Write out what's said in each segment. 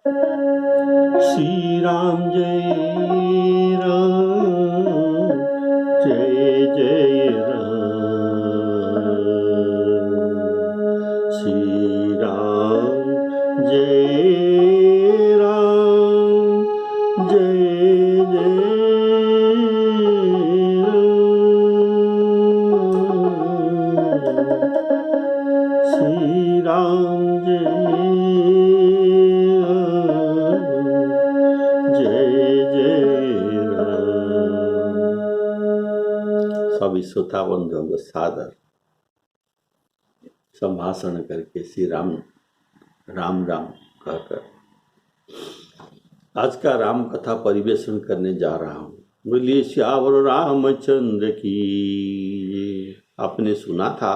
श्री राम जय राम, जय जय राम। श्री राम जय राम, जय जय राम। श्री राम सभी श्रोता बंधुओं को सादर संभाषण करके श्री राम राम राम कहकर आज का राम कथा परिवेशन करने जा रहा हूँ। बोलिए श्यावर रामचंद्र की। आपने सुना था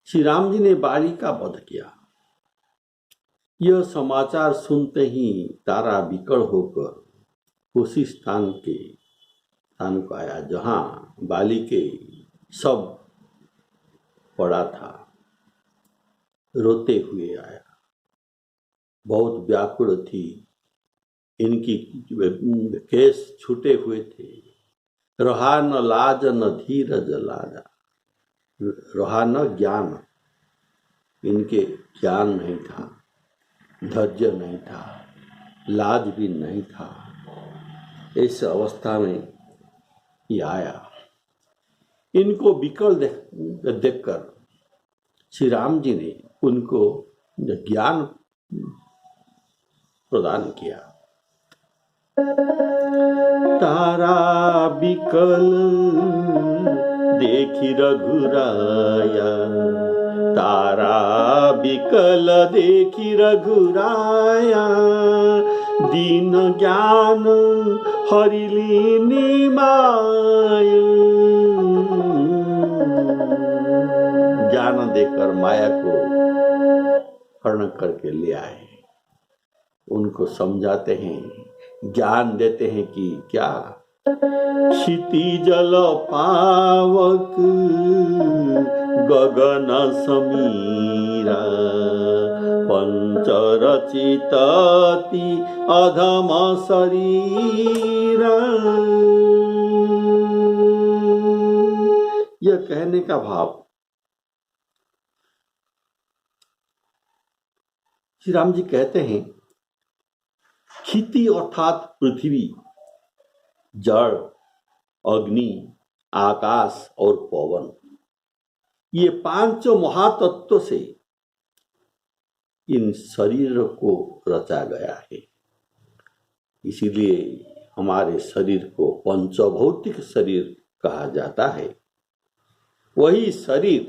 श्री राम जी ने बाली का वध किया। यह समाचार सुनते ही तारा विकल होकर उसी स्थान को आया जहां बाली के सब पड़ा था। रोते हुए आया, बहुत व्याकुल थी, इनकी केस छूटे हुए थे। रहा न लाज न धीरज लाजा, रहा न ज्ञान, इनके ज्ञान नहीं था, धैर्य नहीं था, लाज भी नहीं था। इस अवस्था में ये आया। इनको विकल देखकर श्री राम जी ने उनको ज्ञान प्रदान किया। तारा विकल देखी रघुराया, तारा विकल देखी रघुराया। दीन ज्ञान हरिलीनी माया, ज्ञान देकर माया को हरण करके ले आए। उनको समझाते हैं, ज्ञान देते हैं कि क्या क्षिति जल पावक गगन समीरा, पंचरचित अधम शरीरा। यह कहने का भाव श्री राम जी कहते हैं, क्षिति अर्थात पृथ्वी, जड़, अग्नि, आकाश और पवन, ये पांचों महातत्व से इन शरीर को रचा गया है। इसीलिए हमारे शरीर को पंचभौतिक शरीर कहा जाता है। वही शरीर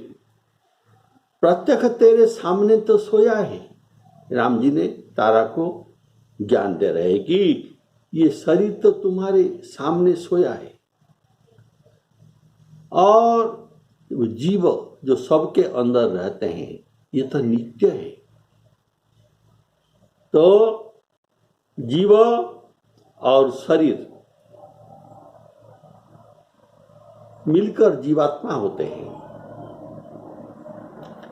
प्रत्यक्ष तेरे सामने तो सोया है। राम जी ने तारा को ज्ञान दे रहे कि ये शरीर तो तुम्हारे सामने सोया है, और जीव जो सबके अंदर रहते हैं ये तो नित्य है। तो जीव और शरीर मिलकर जीवात्मा होते हैं।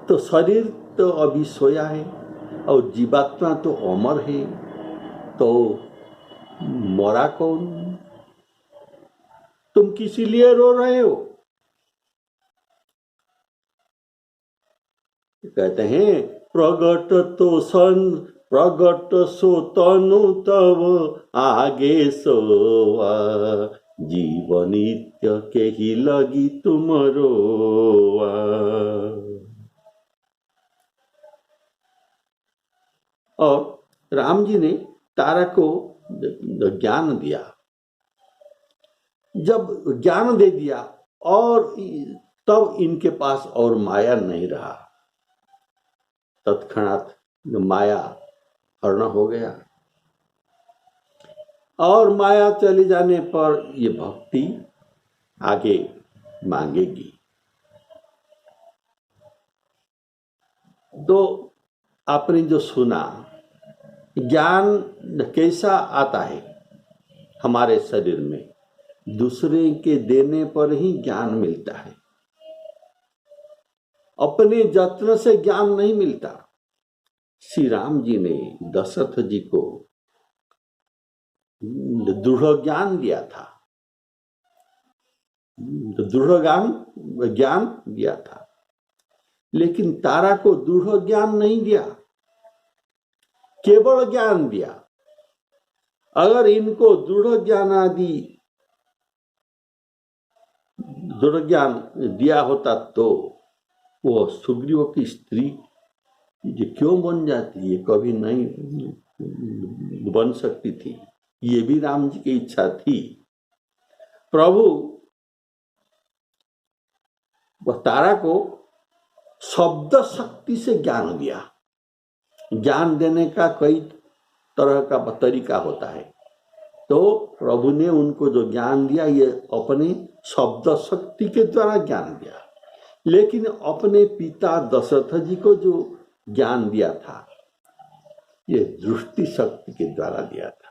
तो शरीर तो अभी सोया है और जीवात्मा तो अमर है, तो मरा कौन? तुम किसी लिए रो रहे हो? कहते हैं, प्रगट सो तनु तव आगे सोवा, जीव नित्य के ही लगी तुम रोवा। और राम जी ने तारा को ज्ञान दिया। जब ज्ञान दे दिया और तब इनके पास और माया नहीं रहा। तत्क्षणात माया हरण हो गया, और माया चले जाने पर ये भक्ति आगे मांगेगी। तो आपने जो सुना, ज्ञान कैसा आता है हमारे शरीर में? दूसरे के देने पर ही ज्ञान मिलता है, अपने यत्न से ज्ञान नहीं मिलता। श्री राम जी ने दशरथ जी को दृढ़ ज्ञान दिया था, दृढ़ ज्ञान दिया था, लेकिन तारा को दृढ़ ज्ञान नहीं दिया, केवल ज्ञान दिया। अगर इनको दृढ़ ज्ञान दिया होता तो वो सुग्रीव की स्त्री ये क्यों बन जाती, ये कभी नहीं बन सकती थी। ये भी राम जी की इच्छा थी। प्रभु तारा को शब्द शक्ति से ज्ञान दिया। ज्ञान देने का कई तरह का तरीका होता है, तो प्रभु ने उनको जो ज्ञान दिया ये अपने शब्द शक्ति के द्वारा ज्ञान दिया। लेकिन अपने पिता दशरथ जी को जो ज्ञान दिया था ये दृष्टि शक्ति के द्वारा दिया था।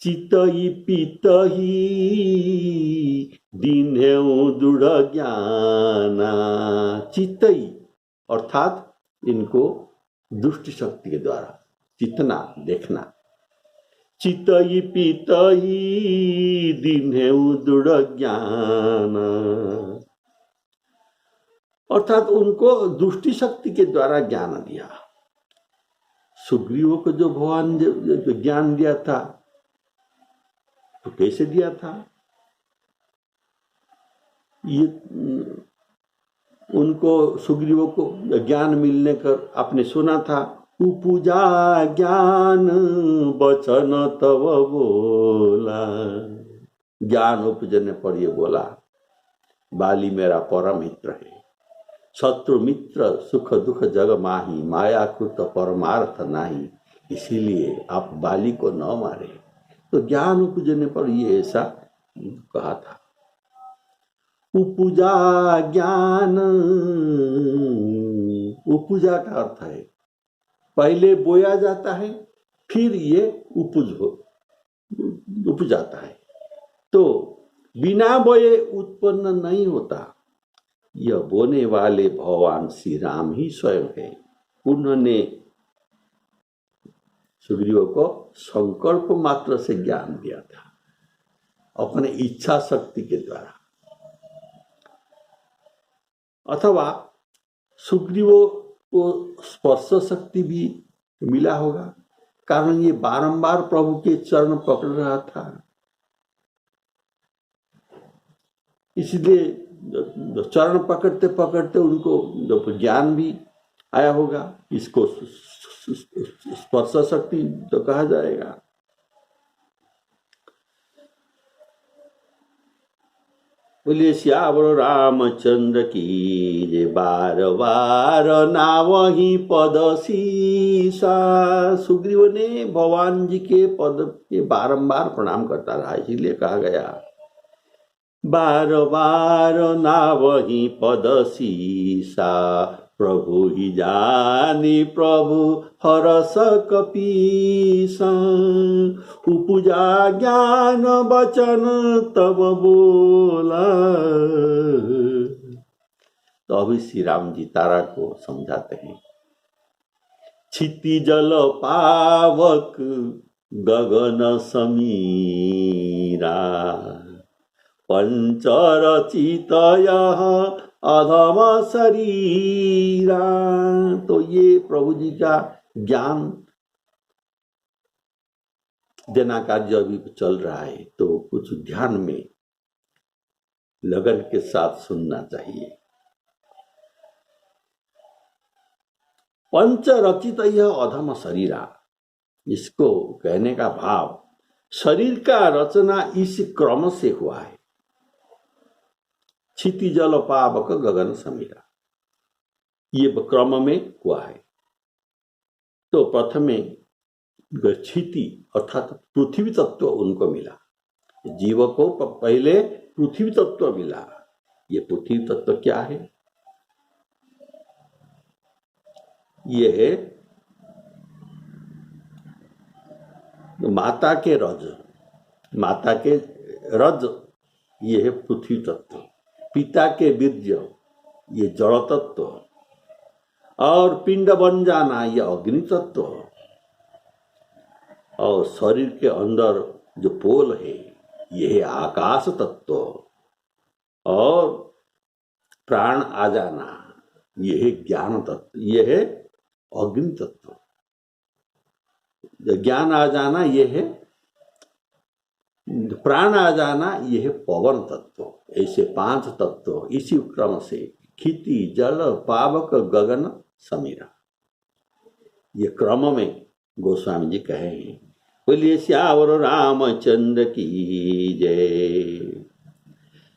चितई पितही दीन्हेउ दृढ़ ज्ञाना। चितई अर्थात इनको दृष्टि शक्ति के द्वारा चितना, देखना। चितई पितही दीन्हेउ दृढ़ ज्ञाना, अर्थात उनको दृष्टि शक्ति के द्वारा ज्ञान दिया। सुग्रीव को जो भगवान जो ज्ञान दिया था तो कैसे दिया था? ये उनको सुग्रीव को ज्ञान मिलने कर आपने सुना था, उपजा ज्ञान बचन तब बोला। ज्ञान उपजने पर ये बोला, बाली मेरा परम मित्र है, शत्रु मित्र सुख दुख जग माही, माया कृत परमार्थ नाही, इसीलिए आप बाली को न मारे। तो ज्ञान उपजने पर ये ऐसा कहा था। उपजा ज्ञान, उपजा का अर्थ है पहले बोया जाता है फिर ये उपजाता है, तो बिना बोए उत्पन्न नहीं होता। यह बोने वाले भगवान श्री राम ही स्वयं है। उन्होंने सुग्रीव को संकल्प मात्र से ज्ञान दिया था, अपने इच्छा शक्ति के द्वारा। अथवा सुग्रीव को स्पर्श शक्ति भी मिला होगा, कारण ये बारंबार प्रभु के चरण पकड़ रहा था, इसलिए चरण पकड़ते पकड़ते उनको ज्ञान भी आया होगा। इसको स्पर्श शक्ति तो कहा जाएगा। बोलिए श्यावर रामचंद्र की जय। बार बार नावही पद शीसा। सुग्रीव ने भगवान जी के पद के बारंबार प्रणाम करता रहा, इसीलिए कहा गया बार बार नावही पद शीसा, प्रभु ही जानी प्रभु हरस कपीसा, उपजा ज्ञान बचन तब बोला। तो अभी श्री राम जी तारा को समझाते हैं। क्षिति जल पावक गगन समीरा, पंचरचितय अधम शरीरा। तो ये प्रभु जी का ज्ञान देना कार्य अभी चल रहा है, तो कुछ ध्यान में लगन के साथ सुनना चाहिए। पंचरचित यह अधम शरीरा, इसको कहने का भाव शरीर का रचना इस क्रम से हुआ है। क्षिति जल पावक गगन समीरा, ये क्रम में हुआ है। तो प्रथमे क्षिति अर्थात पृथ्वी तत्व उनको मिला, जीव को पहले पृथ्वी तत्व मिला। ये पृथ्वी तत्व क्या है? ये है माता के रज, माता के रज ये है पृथ्वी तत्व। पिता के वीर्य ये जड़ तत्व, और पिंड बन जाना यह अग्नि तत्व, और शरीर के अंदर जो पोल है यह आकाश तत्व, और प्राण आ जाना यह ज्ञान तत्व, यह अग्नि तत्व, ज्ञान आ जाना यह प्राण आ जाना यह पवन तत्व। ऐसे 5 तत्व इसी क्रम से क्षिति जल पावक गगन समीरा, ये क्रम में गोस्वामी जी कहे हैं। बोलिए श्यावर रामचंद्र की जय।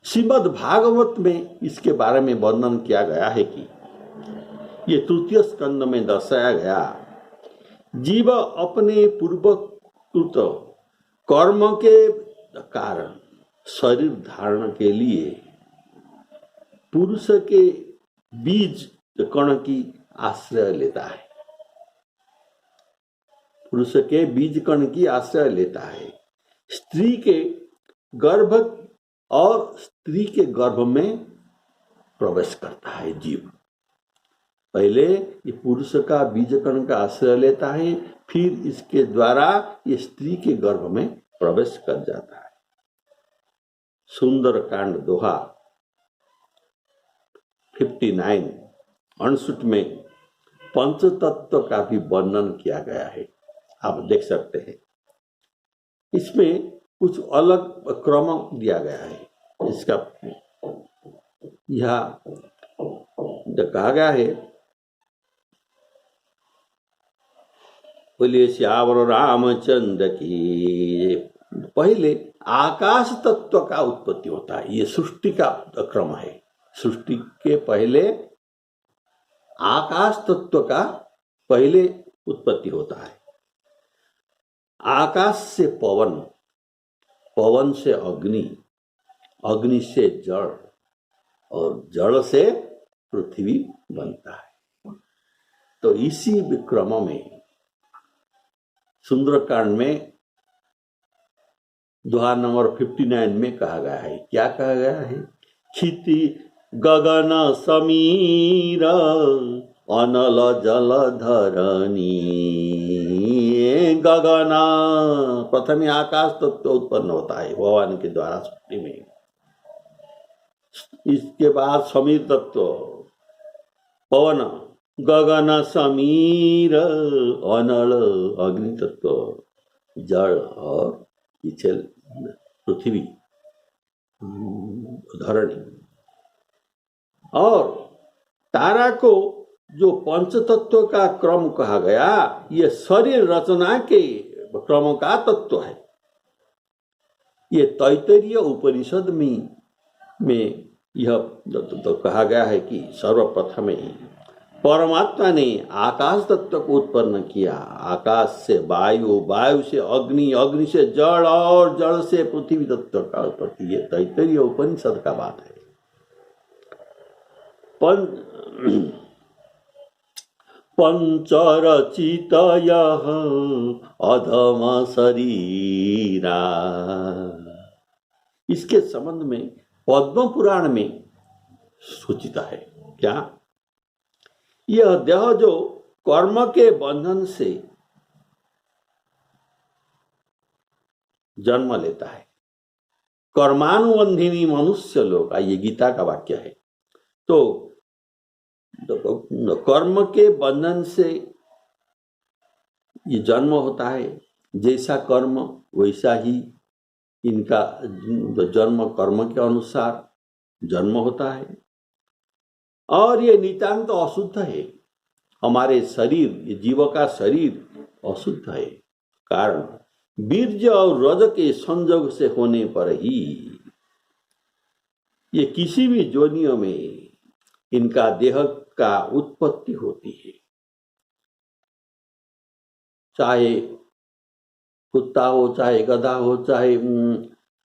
श्रीमद् भागवत में इसके बारे में वर्णन किया गया है कि ये तृतीय स्कंद में दर्शाया गया, जीव अपने पूर्वकृत कर्म के कारण शरीर धारण के लिए पुरुष के बीज कण की आश्रय लेता है, पुरुष के बीज कण की आश्रय लेता है। स्त्री के गर्भ और स्त्री के गर्भ में प्रवेश करता है जीव। पहले ये पुरुष का बीज कण का आश्रय लेता है, फिर इसके द्वारा ये स्त्री के गर्भ में प्रवेश कर जाता है। सुंदर कांड दोहा 59 68 में पंच तत्व का भी वर्णन किया गया है, आप देख सकते हैं। इसमें कुछ अलग क्रम दिया गया है। इसका यह कहा गया है, बोलिए श्यावर रामचंद्र की। पहले आकाश तत्व का उत्पत्ति होता है, ये सृष्टि का क्रम है। सृष्टि के पहले आकाश तत्व का पहले उत्पत्ति होता है। आकाश से पवन, पवन से अग्नि, अग्नि से जल, और जल से पृथ्वी बनता है। तो इसी क्रम में सुंदरकांड में दोहा नंबर 59 में कहा गया है, क्या कहा गया है? क्षिति गगन समीर अनल जल धरणी। गगन, प्रथम आकाश तत्व उत्पन्न होता है भगवान के द्वारा सृष्टि में। इसके बाद समीर तत्व, पवन, गगन समीर अनल अग्नि तत्व, जल, और पीछे पृथ्वी धरणी। और तारा को जो पंच तत्व का क्रम कहा गया, ये शरीर रचना के क्रम का तत्व है। ये तैत्तरीय उपनिषद में यह तो कहा गया है कि सर्वप्रथम परमात्मा ने आकाश तत्व को उत्पन्न किया। आकाश से वायु, वायु से अग्नि, अग्नि से जल, और जल से पृथ्वी तत्व का उत्पत्ति। ये तैत्तरीय उपनिषद का बात है। पंचरचित यह अधम शरीरा। इसके संबंध में पद्म पुराण में सूचित है। क्या? यह देह जो कर्म के बंधन से जन्म लेता है, कर्मानुबंधिनी मनुष्य लोग, ये गीता का वाक्य है। तो कर्म के बंधन से ये जन्म होता है। जैसा कर्म वैसा ही इनका जन्म, कर्म के अनुसार जन्म होता है। और ये नितांत अशुद्ध है। हमारे शरीर, ये जीव का शरीर अशुद्ध है। कारण बीर्ज और रज के संयोग से होने पर ही ये किसी भी योनियों में इनका देह का उत्पत्ति होती है। चाहे कुत्ता हो, चाहे गधा हो, चाहे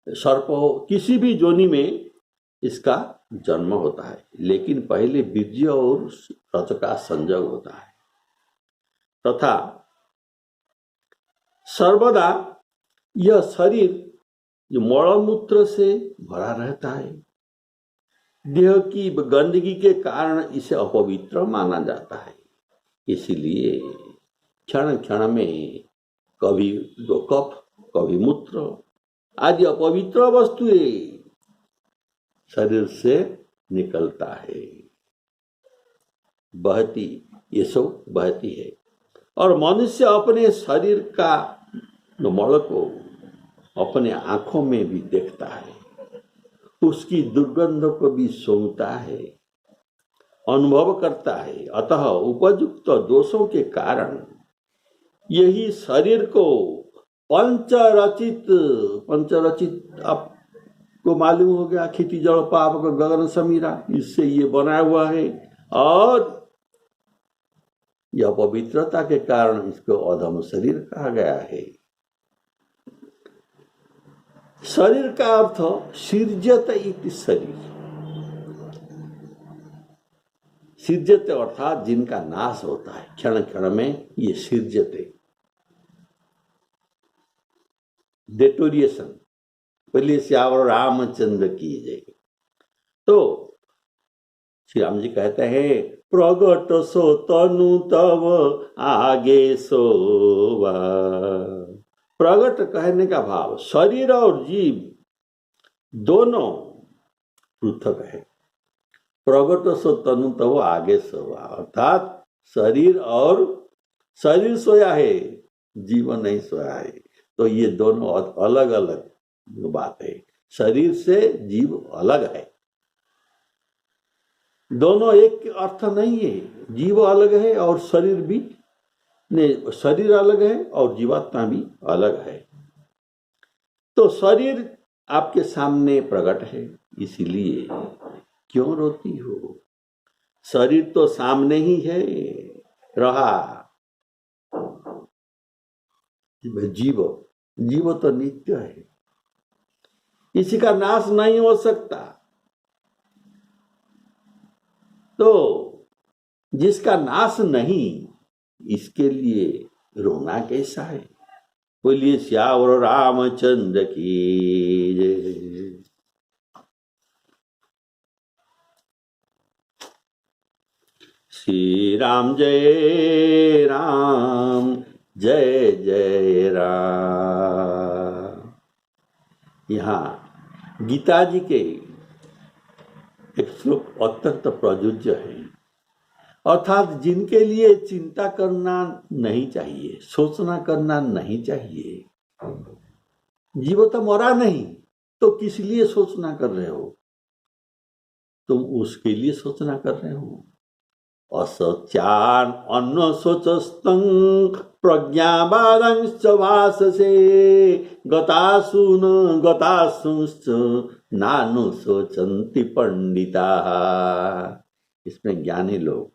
सर्प हो, किसी भी योनि में इसका जन्म होता है। लेकिन पहले बीर्ज और रज का संयोग होता है। तथा सर्वदा यह शरीर जो मलमूत्र से भरा रहता है, देह की गंदगी के कारण इसे अपवित्र माना जाता है। इसीलिए क्षण क्षण में कभी दो कफ, कभी मूत्र आदि अपवित्र वस्तुएं शरीर से निकलता है, बहती, ये सब बहती है। और मनुष्य अपने शरीर का मल को अपने आंखों में भी देखता है, उसकी दुर्गंध को भी सूंघता है, अनुभव करता है। अतः उपयुक्त दोषों के कारण यही शरीर को पंचरचित आपको मालूम हो गया, खेती जड़ पाप गगन समीरा, इससे ये बना हुआ है। और यह पवित्रता के कारण इसको अधम शरीर कहा गया है। शरीर का अर्थ सृजत इति शरीर, सृजते अर्थात जिनका नाश होता है क्षण क्षण में, ये सृजते, डेटोरिएशन। बोलिए श्यावर रामचंद्र की जय। तो श्री राम जी कहते हैं, प्रगट सो तनु तव आगे सोवा। प्रगट कहने का भाव शरीर और जीव दोनों पृथक है। प्रगट सो तनु तव आगे सोवा, अर्थात शरीर सोया है, जीवन नहीं सोया है। तो ये दोनों अलग अलग बात है। शरीर से जीव अलग है, दोनों एक अर्थ नहीं है। जीव अलग है और शरीर भी नहीं, शरीर अलग है और जीवात्मा भी अलग है। तो शरीर आपके सामने प्रकट है, इसीलिए क्यों रोती हो? शरीर तो सामने ही है रहा। जीव तो नित्य है, किसी का नाश नहीं हो सकता। तो जिसका नाश नहीं, इसके लिए रोना कैसा है? बोलिए श्यावर रामचंद्र की जय। श्री राम जय राम, जय जय राम। यहाँ गीता जी के एक श्लोक अत्यंत प्रयोज्य है, अर्थात जिनके लिए चिंता करना नहीं चाहिए, सोचना करना नहीं चाहिए। जीव तो मरा नहीं, तो किस लिए सोचना कर रहे हो? तुम उसके लिए सोचना कर रहे हो। असत्यान अन्न सोचस्तं प्रज्ञावादंश्च भाससे गतासुन गतासुश्च नानु सोचन्ति पंडिता। इसमें ज्ञानी लोग,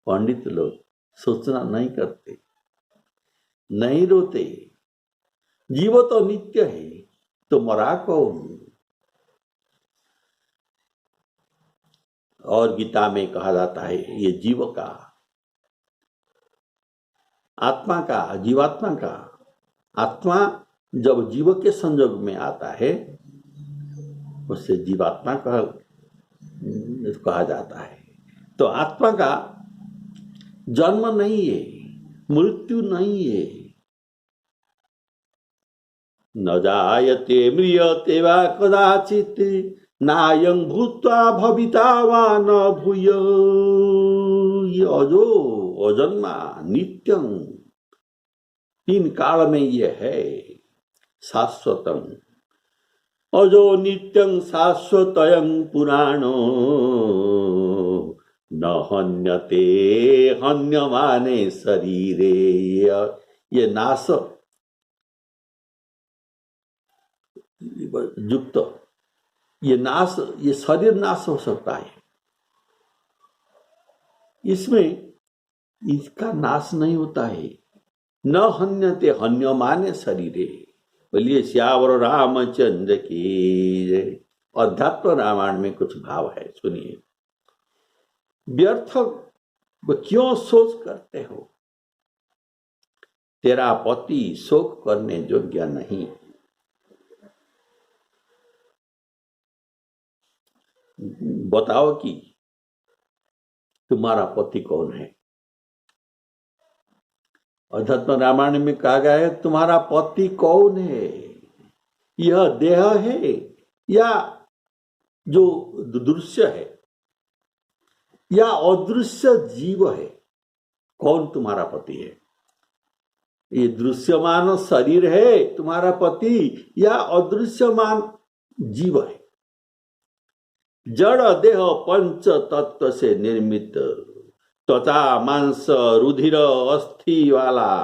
पंडित लोग सोचना नहीं करते, नहीं रोते। जीव तो नित्य है, तो मरा कौन? और गीता में कहा जाता है, ये जीव का, आत्मा का, जीवात्मा का, आत्मा जब जीव के संयोग में आता है उससे जीवात्मा कहा जाता है। तो आत्मा का जन्म नहीं है, मृत्यु नहीं है। न जायते म्रियते वा कदाचित नायं भूत्वा भविता वा न भूय। ये अजो अजन्मा नित्यं, तीन काल में ये है शाश्वतम। अजो नित्यं शाश्वतयं पुराणो न हन्यते हन्यमाने शरीरे। ये नाश युक्त, ये शरीर नाश हो सकता है, इसमें इसका नाश नहीं होता है। न हन्यते हन्यमाने शरीरे। बोलिए श्यावर रामचंद्र की जय। अध्यात्म रामायण में कुछ भाव है, सुनिए। व्यर्थ क्यों शोक करते हो? तेरा पति शोक करने योग्य नहीं। बताओ कि तुम्हारा पति कौन है? अध्यात्म रामायण में कहा गया है तुम्हारा पति कौन है, यह देह है या जो दृश्य है या अदृश्य जीव है, कौन तुम्हारा पति है? ये दृश्यमान शरीर है तुम्हारा पति या अदृश्यमान जीव है? जड़ देह पंच तत्व से निर्मित, त्वचा मांस रुधिर अस्थि वाला,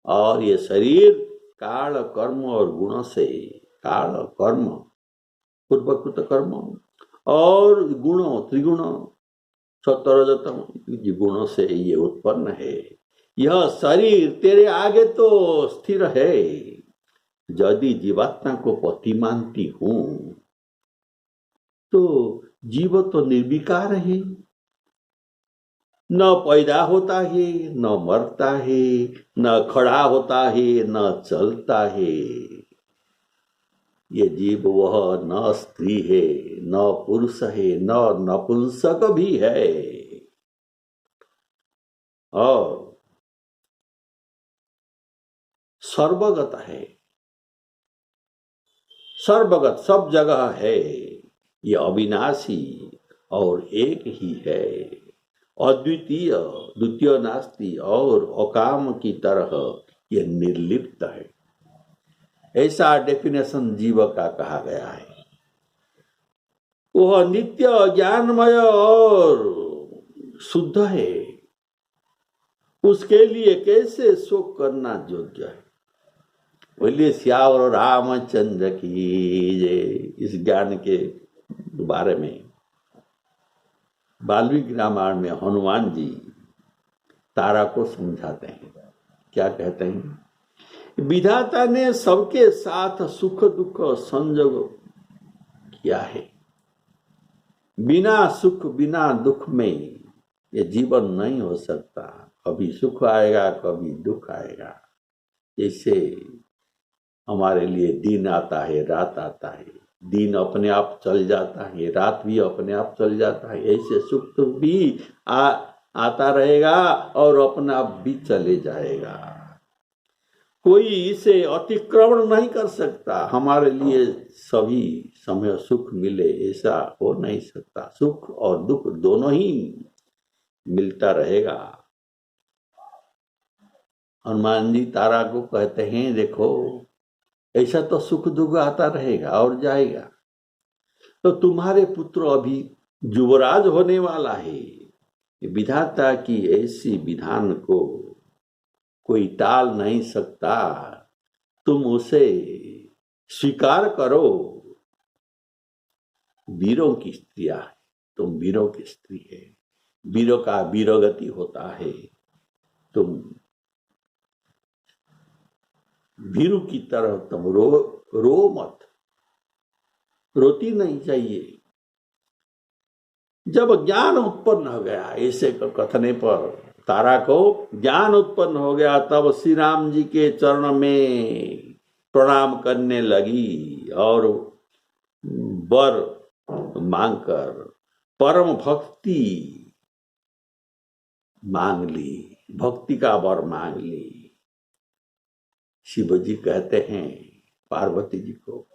और ये शरीर काल कर्म और गुण से, काल कर्म पूर्वकृत कर्म और गुण त्रिगुण सत्वरजतम गुणों से ये उत्पन्न है। यह शरीर तेरे आगे तो स्थिर है। यदि जीवात्मा को पति मानती हूं तो जीव तो निर्विकार है, न पैदा होता है न मरता है, न खड़ा होता है न चलता है। ये जीव वह न स्त्री है न पुरुष है न नपुंसक भी है, और सर्वगत है, सर्वगत सब जगह है। ये अविनाशी और एक ही है, अद्वितीय, द्वितीय नास्ति और अकाम की तरह ये निर्लिप्त है। ऐसा डेफिनेशन जीव का कहा गया है। वह नित्य ज्ञानमय और शुद्ध है, उसके लिए कैसे शोक करना योग्य है। बोलिए श्यावर रामचंद्र की जय। इस ज्ञान के बारे में वाल्मीकि रामायण में हनुमान जी तारा को समझाते हैं। क्या कहते हैं? विधाता ने सबके साथ सुख दुख संजोग किया है। बिना सुख बिना दुख में ये जीवन नहीं हो सकता। कभी सुख आएगा कभी दुख आएगा। जैसे हमारे लिए दिन आता है रात आता है, दिन अपने आप चल जाता है, रात भी अपने आप चल जाता है। ऐसे सुख दुख भी आता रहेगा और अपने आप भी चले जाएगा। कोई इसे अतिक्रमण नहीं कर सकता। हमारे लिए सभी समय सुख मिले ऐसा हो नहीं सकता। सुख और दुख दोनों ही मिलता रहेगा। हनुमान जी तारा को कहते हैं देखो ऐसा तो सुख दुख आता रहेगा और जाएगा, तो तुम्हारे पुत्र अभी युवराज होने वाला है। विधाता की ऐसी विधान को कोई टाल नहीं सकता। तुम उसे स्वीकार करो। वीरों की स्त्रियां है, तुम वीरों की स्त्री है। वीरों का वीरगति होता है। तुम वीरू की तरह तुम रो मत। रोती नहीं चाहिए। जब ज्ञान उत्पन्न हो गया, ऐसे कथने पर तारा को ज्ञान उत्पन्न हो गया, तब श्री राम जी के चरण में प्रणाम करने लगी और वर मांगकर परम भक्ति मांग ली, भक्ति का वर मांग ली। शिव जी कहते हैं पार्वती जी को,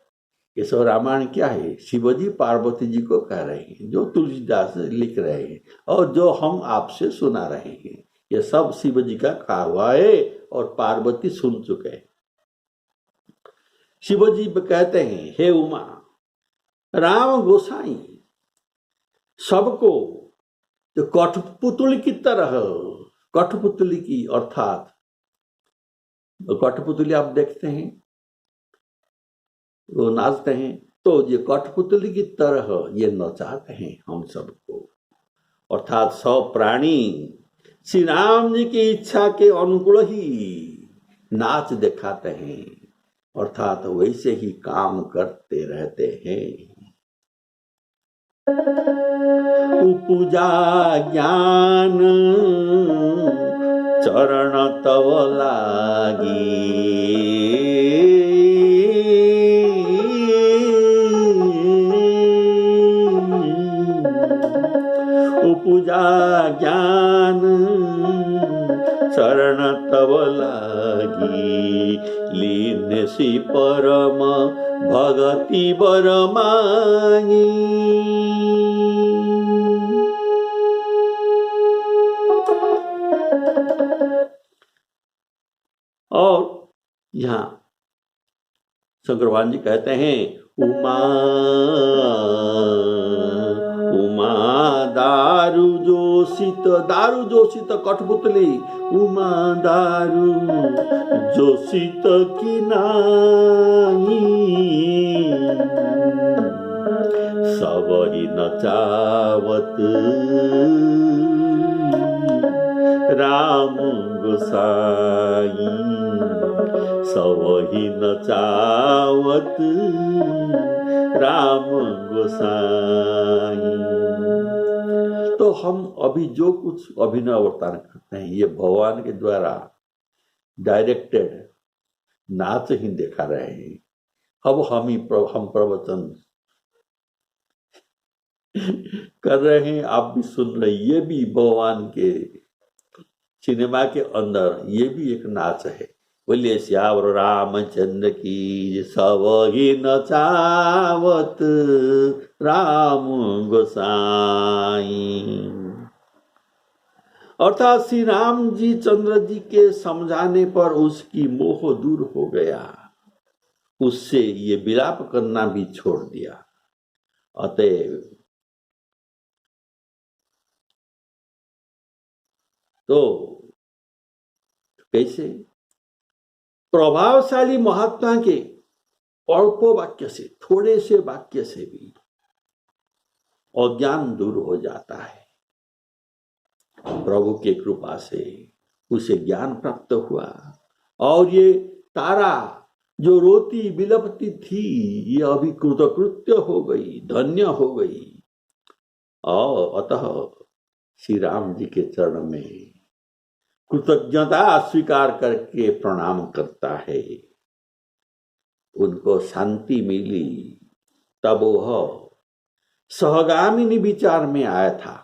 ये सब रामायण क्या है? शिव जी पार्वती जी को कह रहे हैं, जो तुलसीदास लिख रहे हैं और जो हम आपसे सुना रहे हैं। ये सब शिव जी का कहा हुआ है और पार्वती सुन चुके हैं। शिव जी कहते हैं हे उमा, राम गोसाई सबको जो कठपुतली की तरह, कठपुतली की अर्थात कठपुतली आप देखते हैं वो नाचते हैं, तो ये कठपुतली की तरह ये नचाते हैं हम सबको। अर्थात सब प्राणी श्री राम जी की इच्छा के अनुकूल ही नाच दिखाते हैं, अर्थात वैसे ही काम करते रहते हैं। उपजा ज्ञान चरण तव लागी, उपजा ज्ञान शरण तब लागी, लीन सी परम भगति बर मांगी। और यहाँ शंकर भगवान जी कहते हैं, उमा उमा दारू जोशित कठपुतली, उमा दारू जोशित की नाई, सबही नचावत राम गोसाई, सबही नचावत राम गोसाई। तो हम अभी जो कुछ अभिनय अवतार करते हैं, ये भगवान के द्वारा डायरेक्टेड नाच ही देखा रहे हैं। अब हम प्रवचन कर रहे हैं, आप भी सुन रहे। ये भी भगवान के सिनेमा के अंदर ये भी एक नाच है। बोलिए श्यावर रामचंद्र की, सब ही नचावत राम गोसाई। अर्थात श्री राम जी चंद्र जी के समझाने पर उसकी मोह दूर हो गया, उससे ये विलाप करना भी छोड़ दिया। अतएव तो कैसे प्रभावशाली महात्मा के अल्प वाक्य से, थोड़े से वाक्य से भी अज्ञान दूर हो जाता है। प्रभु की कृपा से उसे ज्ञान प्राप्त हुआ, और ये तारा जो रोती विलपती थी, ये अभी कृतकृत्य हो गई, धन्य हो गई। और अतः श्री राम जी के चरण में कृतज्ञता स्वीकार करके प्रणाम करता है। उनको शांति मिली, तब वह सहगामिनी विचार में आया था।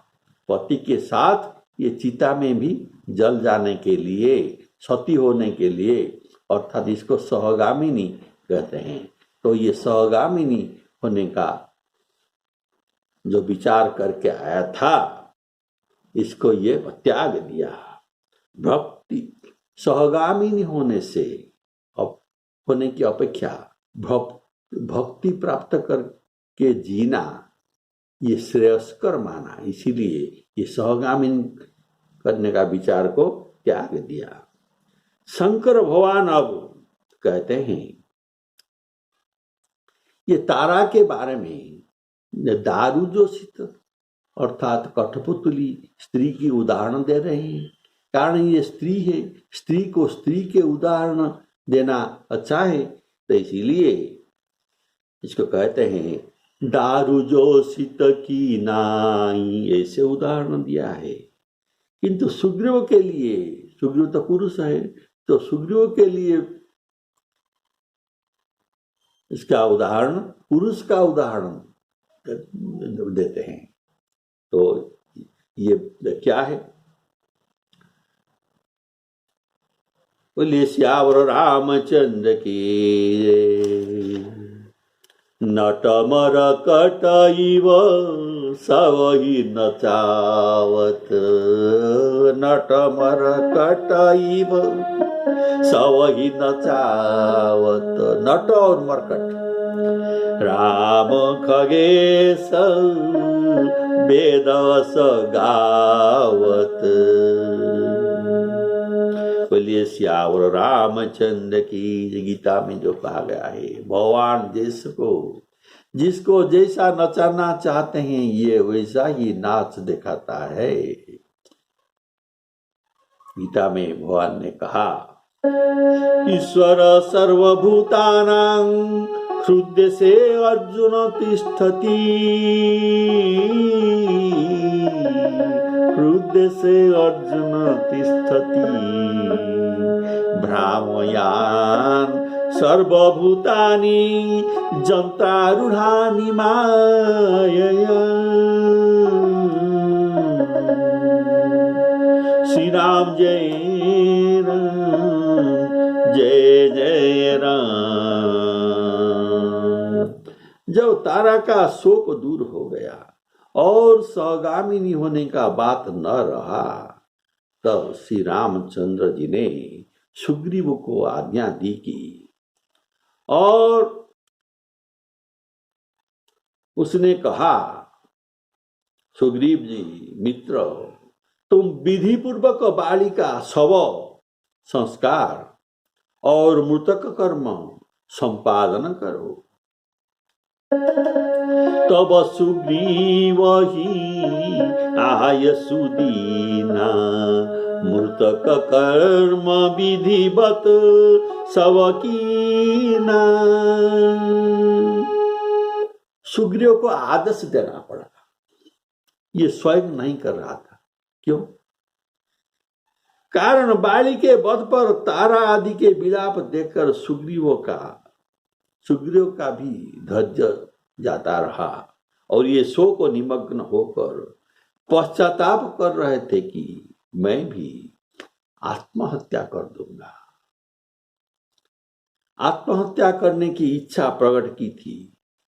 पति के साथ ये चिता में भी जल जाने के लिए, सती होने के लिए, अर्थात इसको सहगामिनी कहते हैं। तो ये सहगामिनी होने का जो विचार करके आया था, इसको ये त्याग दिया। भक्ति सहगामिनी होने से होने की अपेक्षा भक्ति प्राप्त करके जीना ये श्रेयस्कर माना, इसीलिए ये सहगामिनी करने का विचार को त्याग दिया। शंकर भगवान अब कहते हैं ये तारा के बारे में, दारू जोशित अर्थात कठपुतली स्त्री की उदाहरण दे रहे हैं। कारण ये स्त्री है, स्त्री को स्त्री के उदाहरण देना अच्छा है, तो इसीलिए इसको कहते हैं दारू जोशित की नाई, ऐसे उदाहरण दिया है। किंतु सुग्रीव के लिए, सुग्रीव तो पुरुष है, तो सुग्रीव के लिए इसका उदाहरण, पुरुष का उदाहरण देते हैं। तो ये क्या है? बोलिए श्यावर रामचंद्र की, नटमर कटइव सबही नचावत, नटमर कटइव सबही नचावत। नट और मरकट, राम खगेश वेदस गावत। बोलिए श्यावर रामचंद्र की। गीता में जो कहा गया है, भगवान जिसको जैसा नचाना चाहते हैं, ये वैसा ही नाच दिखाता है। गीता में भगवान ने कहा, ईश्वर सर्वभूतानां हृदय से अर्जुन तिष्ठति, हृदय से अर्जुन तिष्ठति, भ्रामयान सर्वभूतानि जन्तारूढानि मायया। श्री राम जय राम। जब तारा का शोक दूर हो गया और सौगामिनी होने का बात न रहा, तब श्री रामचंद्र जी ने सुग्रीव को आज्ञा दी कि, और उसने कहा, सुग्रीव जी मित्र, तुम विधि पूर्वक बाली का शव संस्कार और मृतक कर्म संपादन करो। तब सुग्रीव ही आय सुदीना, मृतक कर्म विधिवत शव कीना। सुग्रीव को आदेश देना पड़ा, ये स्वयं नहीं कर रहा था। क्यों? कारण बाली के वध पर तारा आदि के विलाप देखकर सुग्रीव का भी धैर्य जाता रहा और ये शोक निमग्न होकर पश्चाताप कर रहे थे कि मैं भी आत्महत्या कर दूंगा। आत्महत्या करने की इच्छा प्रकट की थी।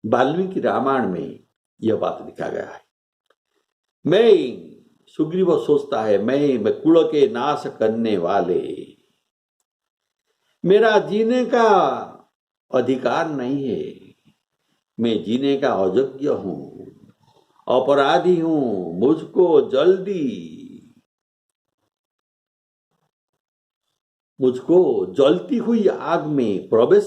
वाल्मीकि रामायण में यह बात लिखा गया है। सुग्रीव सोचता है, मैं कुल के नाश करने वाले, मेरा जीने का अधिकार नहीं है, मैं जीने का अयोग्य हूं, अपराधी हूं, मुझको जलती हुई आग में प्रवेश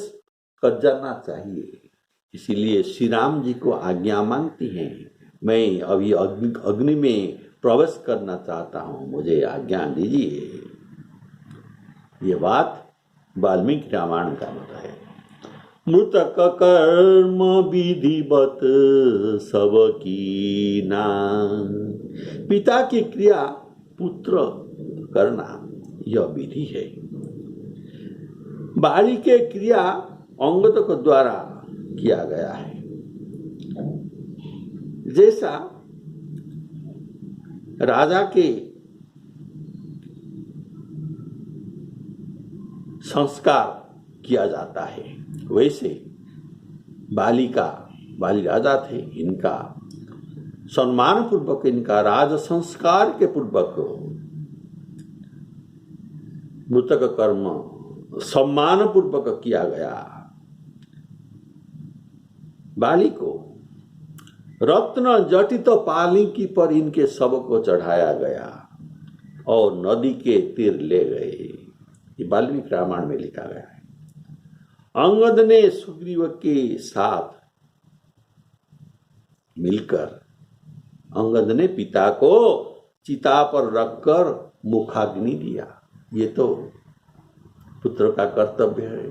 कर जाना चाहिए। इसीलिए श्री राम जी को आज्ञा मांगती हैं, मैं अभी अग्नि में प्रवेश करना चाहता हूं, मुझे आज्ञा दीजिए। ये बात वाल्मीकि रामायण का मत है। मृतक कर्म विधिवत सब कीना। पिता की क्रिया पुत्र करना यह विधि है। बाली के क्रिया अंगद के द्वारा किया गया है। जैसा राजा के संस्कार किया जाता है, वैसे बाली राजा थे, इनका सम्मान पूर्वक, इनका राज संस्कार के पूर्वक मृतक कर्म सम्मान पूर्वक किया गया। बाली को रत्न जटित पालिकी पर इनके शव को चढ़ाया गया और नदी के तीर ले गए। ये वाल्मीकि रामायण में लिखा गया है। अंगद ने सुग्रीव के साथ मिलकर अंगद ने पिता को चिता पर रखकर मुखाग्नि दिया। ये तो पुत्र का कर्तव्य है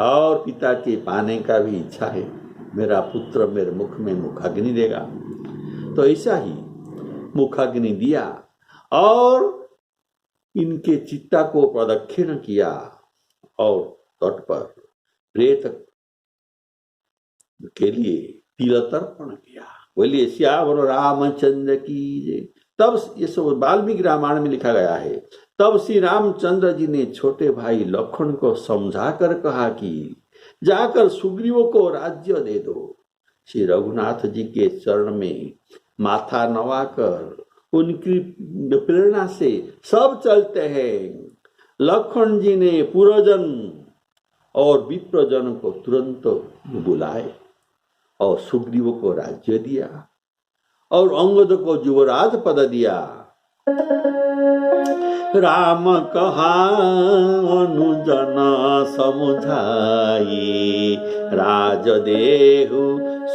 और पिता के पाने का भी इच्छा है, मेरा पुत्र मेरे मुख में मुखाग्नि देगा। तो ऐसा ही मुखाग्नि दिया और इनके चित्ता को प्रदक्षिण किया और तट पर प्रेत के लिए तिल तर्पण किया। बोलिए श्यावर रामचंद्र की जय। तब ये सब वाल्मीकि रामायण में लिखा गया है। तब श्री रामचंद्र जी ने छोटे भाई लक्ष्मण को समझाकर कहा कि जाकर सुग्रीव को राज्य दे दो। श्री रघुनाथ जी के चरण में माथा नवाकर उनकी प्रेरणा से सब चलते हैं। लक्ष्मण जी ने पुरजन और विप्रजन को तुरंत बुलाए और सुग्रीव को राज्य दिया और अंगद को युवराज पद दिया। राम कहा अनुजन समुझाई, राज देहु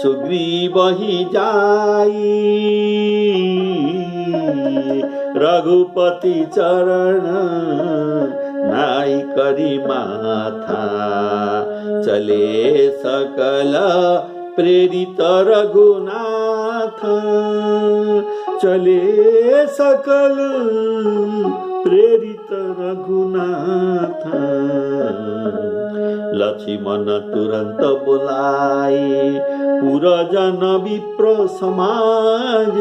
सुग्रीव ही जाई। रघुपति चरण नाई करी माथा, चले सकल प्रेरित रघुनाथ। चले सकल प्रेरित रघुनाथ। लक्ष्मण तुरंत बुलाए पुरजन विप्र समाज।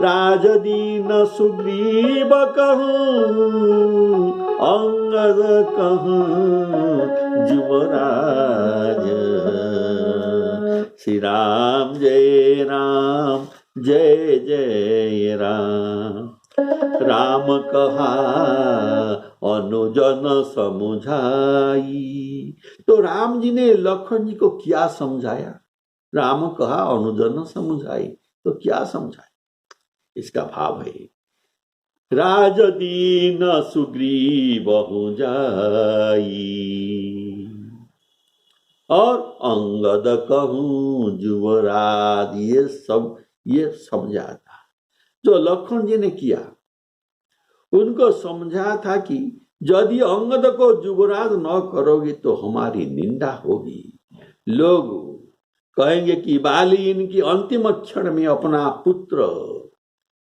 राजदीन सुग्रीव कहूँ, अंगद कहूँ युवराज। श्री राम जय राम, जय जय राम। राम कहा अनुजन समुझाई। तो राम जी ने लखन जी को क्या समझाया? राम कहा अनुजन समुझाई, तो क्या समझाया? इसका भाव है, राज दीन सुग्रीव जाई, और अंगद कहूं जुवराज। ये समझा था जो लखन जी ने किया। उनको समझा था कि यदि अंगद को युवराज न करोगे तो हमारी निंदा होगी। लोग कहेंगे कि बाली इनकी अंतिम क्षण में अपना पुत्र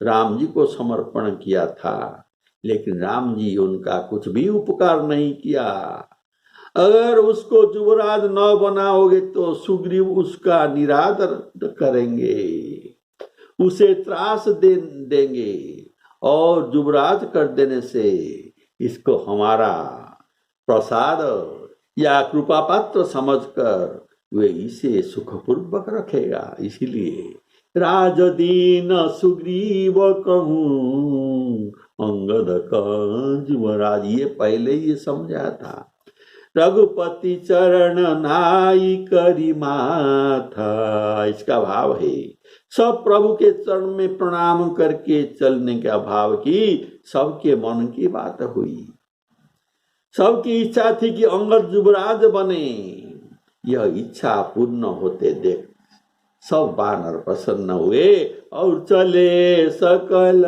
राम जी को समर्पण किया था, लेकिन राम जी उनका कुछ भी उपकार नहीं किया। अगर उसको युवराज न बनाओगे तो सुग्रीव उसका निरादर करेंगे, उसे त्रास देंगे, और युवराज कर देने से इसको हमारा प्रसाद या कृपा पात्र समझकर वे इसे सुखपूर्वक रखेगा। इसीलिए राजदीन सुग्रीव कहूं अंगद का युवराज, ये पहले ही समझा था। रघुपति चरण नाई करी माथा, इसका भाव है सब प्रभु के चरण में प्रणाम करके चलने का भाव की सबके मन की बात हुई। सबकी इच्छा थी कि अंगद युवराज बने। यह इच्छा पूर्ण होते देख सब वानर प्रसन्न हुए और चले सकल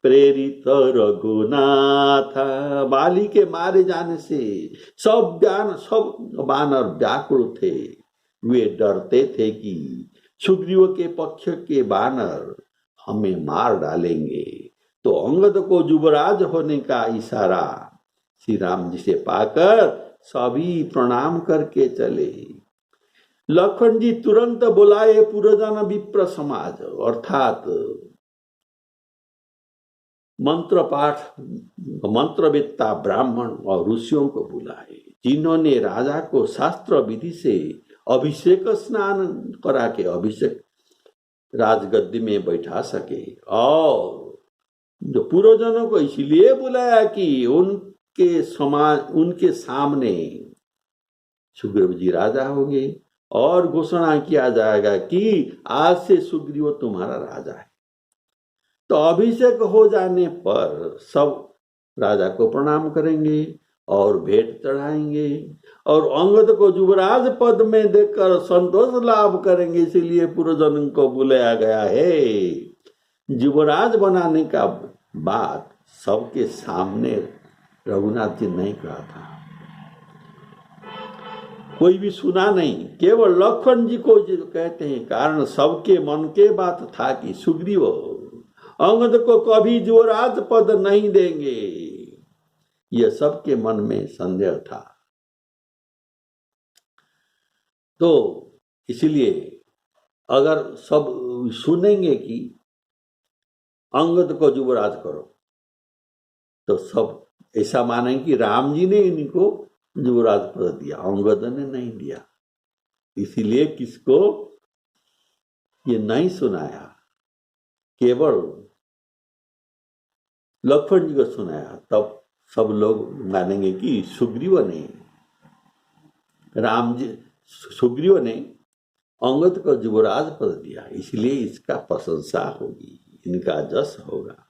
प्रेरित रघुनाथ। बाली के मारे जाने से सब वानर व्याकुल थे। वे डरते थे कि सुग्रीव के पक्ष के वानर हमें मार डालेंगे। तो अंगद को युवराज होने का इशारा श्री राम जी से पाकर सभी प्रणाम करके चले। लखन जी तुरंत बुलाए पुरजन विप्र समाज, अर्थात मंत्र पाठ मंत्रवेत्ता ब्राह्मण और ऋषियों को बुलाए, जिन्होंने राजा को शास्त्र विधि से अभिषेक स्नान करा के अभिषेक राजगद्दी में बैठा सके। और जो पुरोजनों को इसलिए बुलाया कि उनके सामने सुग्रीव जी राजा होंगे और घोषणा किया जाएगा कि आज से सुग्रीव तुम्हारा राजा है। तो अभिषेक हो जाने पर सब राजा को प्रणाम करेंगे और भेंट चढ़ाएंगे और अंगद को युवराज पद में देखकर संतोष लाभ करेंगे। इसीलिए पुरोजन को बुलाया गया है। युवराज बनाने का बात सबके सामने रघुनाथ जी नहीं कहा था, कोई भी सुना नहीं, केवल लखन जी को जो कहते हैं। कारण सबके मन के बात था कि सुग्रीव अंगद को कभी युवराज पद नहीं देंगे। यह सबके मन में संदेह था। तो इसलिए अगर सब सुनेंगे कि अंगद को युवराज करो, तो सब ऐसा मानेंगे कि राम जी ने इनको युवराज पद दिया, अंगद ने नहीं दिया। इसीलिए किसको ये नहीं सुनाया, केवल लक्ष्मण जी को सुनाया। तब सब लोग मानेंगे कि सुग्रीव ने अंगद को युवराज पद दिया, इसलिए इसका प्रशंसा होगी, इनका जस होगा।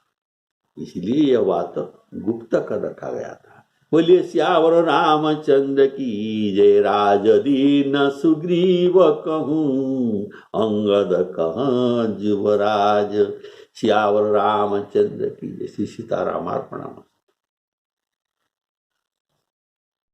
इसलिए यह बात गुप्त कर रखा गया था। बोलिए श्यावर रामचंद्र की जय। राजदीन सुग्रीव कहूं अंगद कहाँ युवराज। श्यावर रामचंद्र की जय। श्री सीतारामार्पणम।